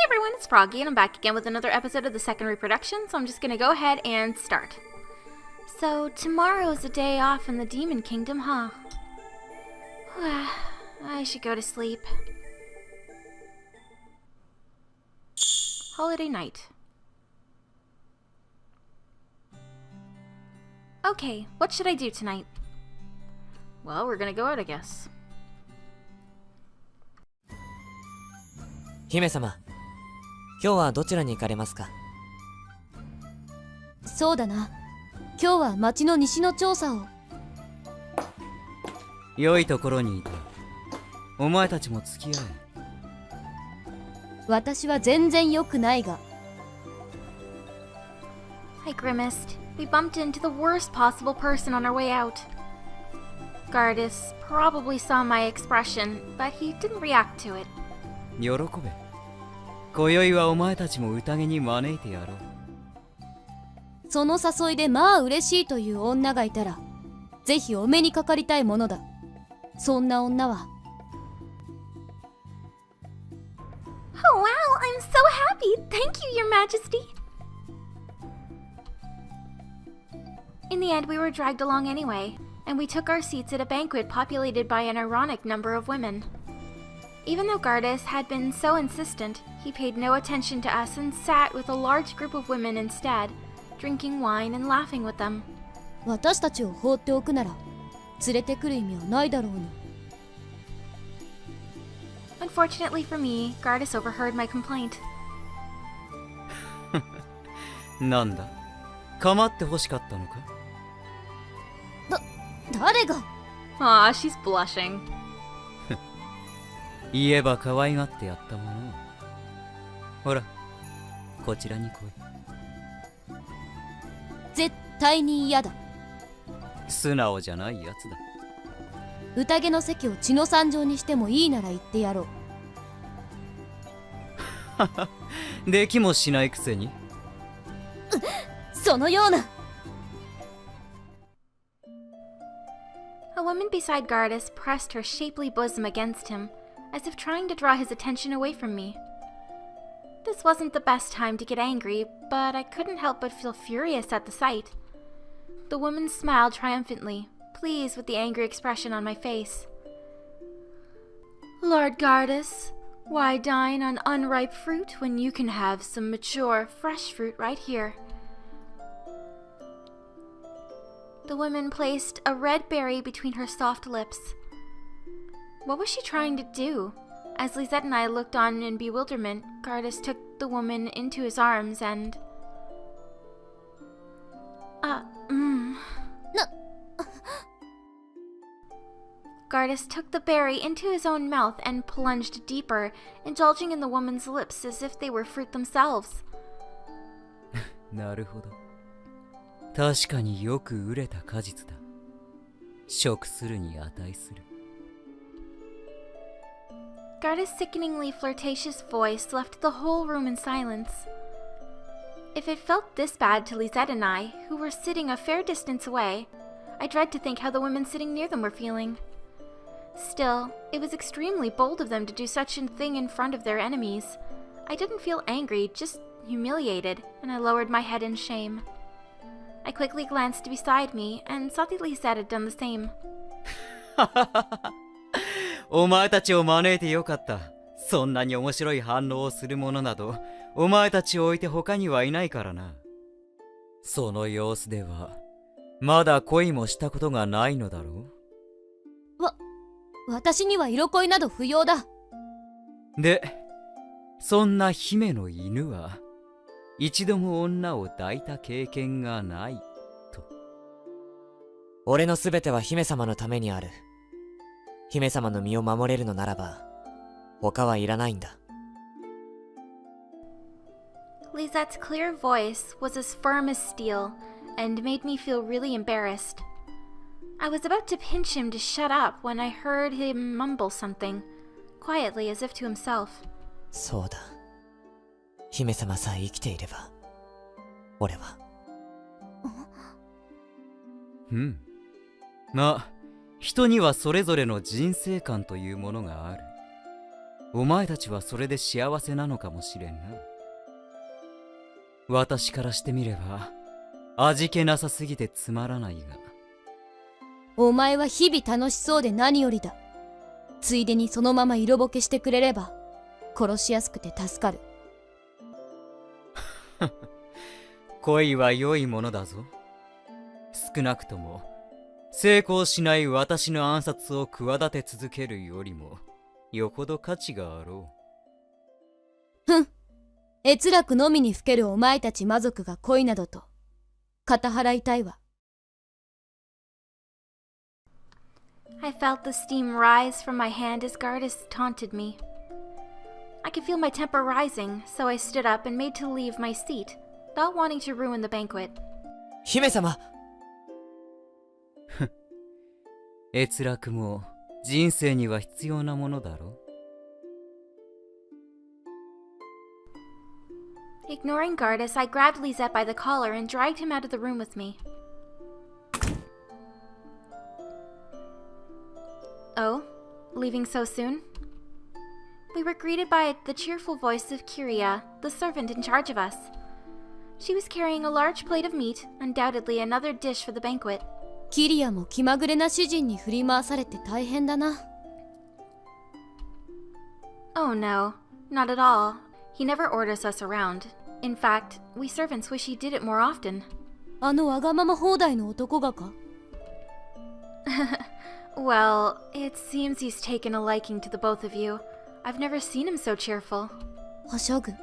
everyone, it's Froggy, and I'm back again with another episode of the second reproduction, so I'm just gonna go ahead and start. So, tomorrow's a day off in the Demon Kingdom, huh? I should go to sleep. Holiday night. Okay, what should I do tonight? Well, we're gonna go out, I guess. 姫様、今日はどちらに行かれますか？そうだな。今日は町の西の調査を。良いところにいた。お前たちも付き合え。私は全然良くないが。I grimaced. We bumped into the worst possible person on our way out. Gardis probably saw my expression, but he didn't react to it. 喜べ。今宵はお前たちも宴に招いてやろう。その誘いでまあ嬉しいという女がいたら、ぜひお目にかかりたいものだ。そんな女は。Oh wow, I'm so happy! Thank you, Your Majesty! In the end, we were dragged along anyway, and we took our seats at a banquet populated by an ironic number of women. Even though Gardis had been so insistent, he paid no attention to us and sat with a large group of women instead, drinking wine and laughing with them. 私たちを放っておくなら、連れてくる意味はないだろうに。Unfortunately for me, Gardis overheard my complaint. なんだ、構って欲しかったのか？誰が？ Aw, she's blushing. 言えば可愛がってやったものを。ほら、こちらに来い。絶対に嫌だ。素直じゃないやつだ。宴の席を血の惨状にしてもいいなら言ってやろう。できもしないくせに。そのような。A woman beside Gardis pressed her shapely bosom against him, as if trying to draw his attention away from me. This wasn't the best time to get angry, but I couldn't help but feel furious at the sight. The woman smiled triumphantly, pleased with the angry expression on my face. Lord Gardis, why dine on unripe fruit when you can have some mature, fresh fruit right here? The woman placed a red berry between her soft lips. What was she trying to do? As Lisette and I looked on in bewilderment, Gardis took the woman into his arms and... Gardis took the berry into his own mouth and plunged deeper, indulging in the woman's lips as if they were fruit themselves. なるほど。確かによく熟れた果実だ。食するに値する。Gardis' sickeningly flirtatious voice left the whole room in silence. If it felt this bad to Lisette and I, who were sitting a fair distance away, I dread to think how the women sitting near them were feeling. Still, it was extremely bold of them to do such a thing in front of their enemies. I didn't feel angry, just humiliated, and I lowered my head in shame. I quickly glanced beside me and saw that Lisette had done the same. お前たちを招いてよかった。そんなに面白い反応をする者など、お前たちを置いて他にはいないからな。その様子では、まだ恋もしたことがないのだろう？私には色恋など不要だ。で、そんな姫の犬は、一度も女を抱いた経験がないと。俺のすべては姫様のためにある。姫様の身を守れるのならば、他はいらないんだ。Lisette's clear voice was as firm as steel and made me feel really embarrassed. I was about to pinch him to shut up when I heard him mumble something, quietly as if to himself. そうだ。姫様さえ生きていれば、俺は。まあ、人にはそれぞれの人生観というものがある。お前たちはそれで幸せなのかもしれんな。私からしてみれば味気なさすぎてつまらないが。お前は日々楽しそうで何よりだ。ついでにそのまま色ぼけしてくれれば殺しやすくて助かる。恋は良いものだぞ。少なくとも成功しない私の暗殺を企て続けるよりもよほど価値があろう。ふん。閲楽のみにふけるお前たち魔族が恋などと肩払いたいわ。I felt the steam rise from my hand as Gardis taunted me. I could feel my temper rising, so I stood up and made to leave my seat, not wanting to ruin the banquet. 姫様。閲楽も人生には必要なものだろ。Ignoring Gardis, I grabbed Lisette by the collar and dragged him out of the room with me. Oh? Leaving so soon? We were greeted by the cheerful voice of Kyria, the servant in charge of us. She was carrying a large plate of meat, undoubtedly another dish for the banquet. キリアも気まぐれな主人に振り回されて大変だな。Oh no, not at all. He never orders us around. In fact, we servants wish he did it more often. あのわがまま放題の男がか？ Well, it seems he's taken a liking to the both of you. I've never seen him so cheerful. はしゃぐ。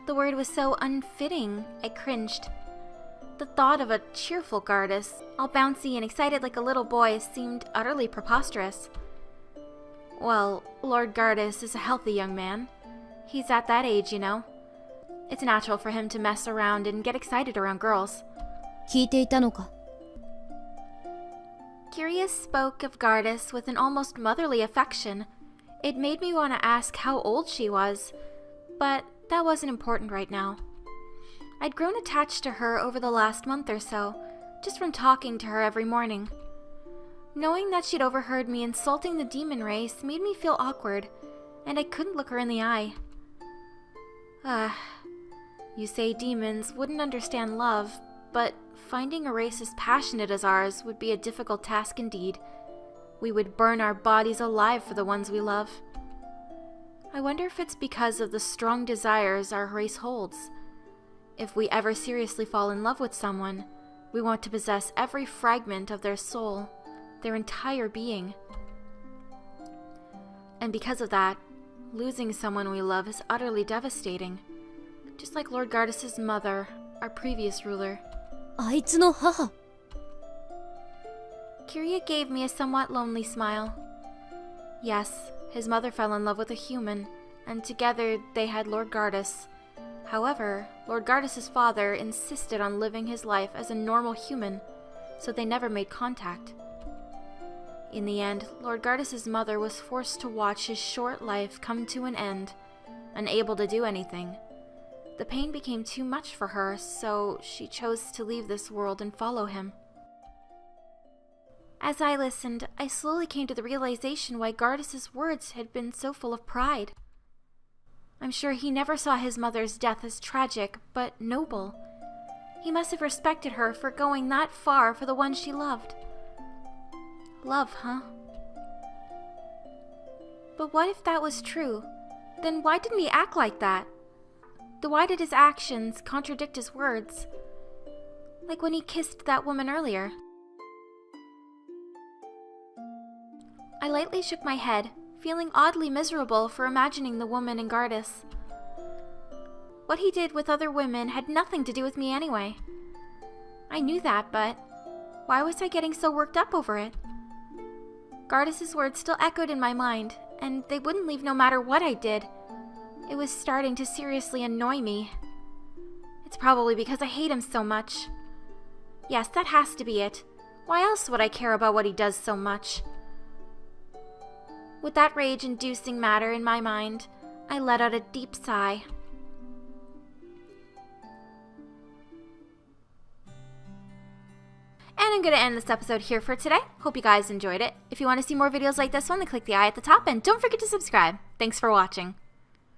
The word was so unfitting, I cringed. The thought of a cheerful Gardis, all bouncy and excited like a little boy, seemed utterly preposterous. Well, Lord Gardis is a healthy young man. He's at that age, you know. It's natural for him to mess around and get excited around girls. 聞いていたのか？ Curious spoke of Gardis with an almost motherly affection. It made me want to ask how old she was, but that wasn't important right now. I'd grown attached to her over the last month or so, just from talking to her every morning. Knowing that she'd overheard me insulting the demon race made me feel awkward, and I couldn't look her in the eye. You say demons wouldn't understand love, but finding a race as passionate as ours would be a difficult task indeed. We would burn our bodies alive for the ones we love. I wonder if it's because of the strong desires our race holds. If we ever seriously fall in love with someone, we want to possess every fragment of their soul, their entire being. And because of that, losing someone we love is utterly devastating. Just like Lord Gardis' mother, our previous ruler. あいつの母。 Kyria gave me a somewhat lonely smile. Yes, his mother fell in love with a human, and together they had Lord Gardis. However, Lord Gardis' father insisted on living his life as a normal human, so they never made contact. In the end, Lord Gardis' mother was forced to watch his short life come to an end, unable to do anything. The pain became too much for her, so she chose to leave this world and follow him. As I listened, I slowly came to the realization why Gardis' words had been so full of pride. I'm sure he never saw his mother's death as tragic, but noble. He must have respected her for going that far for the one she loved. Love, huh? But what if that was true? Then why didn't he act like that? Why did his actions contradict his words? Like when he kissed that woman earlier. I lightly shook my head, feeling oddly miserable for imagining the woman in Gardis. What he did with other women had nothing to do with me anyway. I knew that, but why was I getting so worked up over it? Gardis' words still echoed in my mind, and they wouldn't leave no matter what I did. It was starting to seriously annoy me. It's probably because I hate him so much. Yes, that has to be it. Why else would I care about what he does so much? With that rage-inducing matter in my mind, I let out a deep sigh. And I'm going to end this episode here for today. Hope you guys enjoyed it. If you want to see more videos like this one, then click the eye at the top and don't forget to subscribe. Thanks for watching.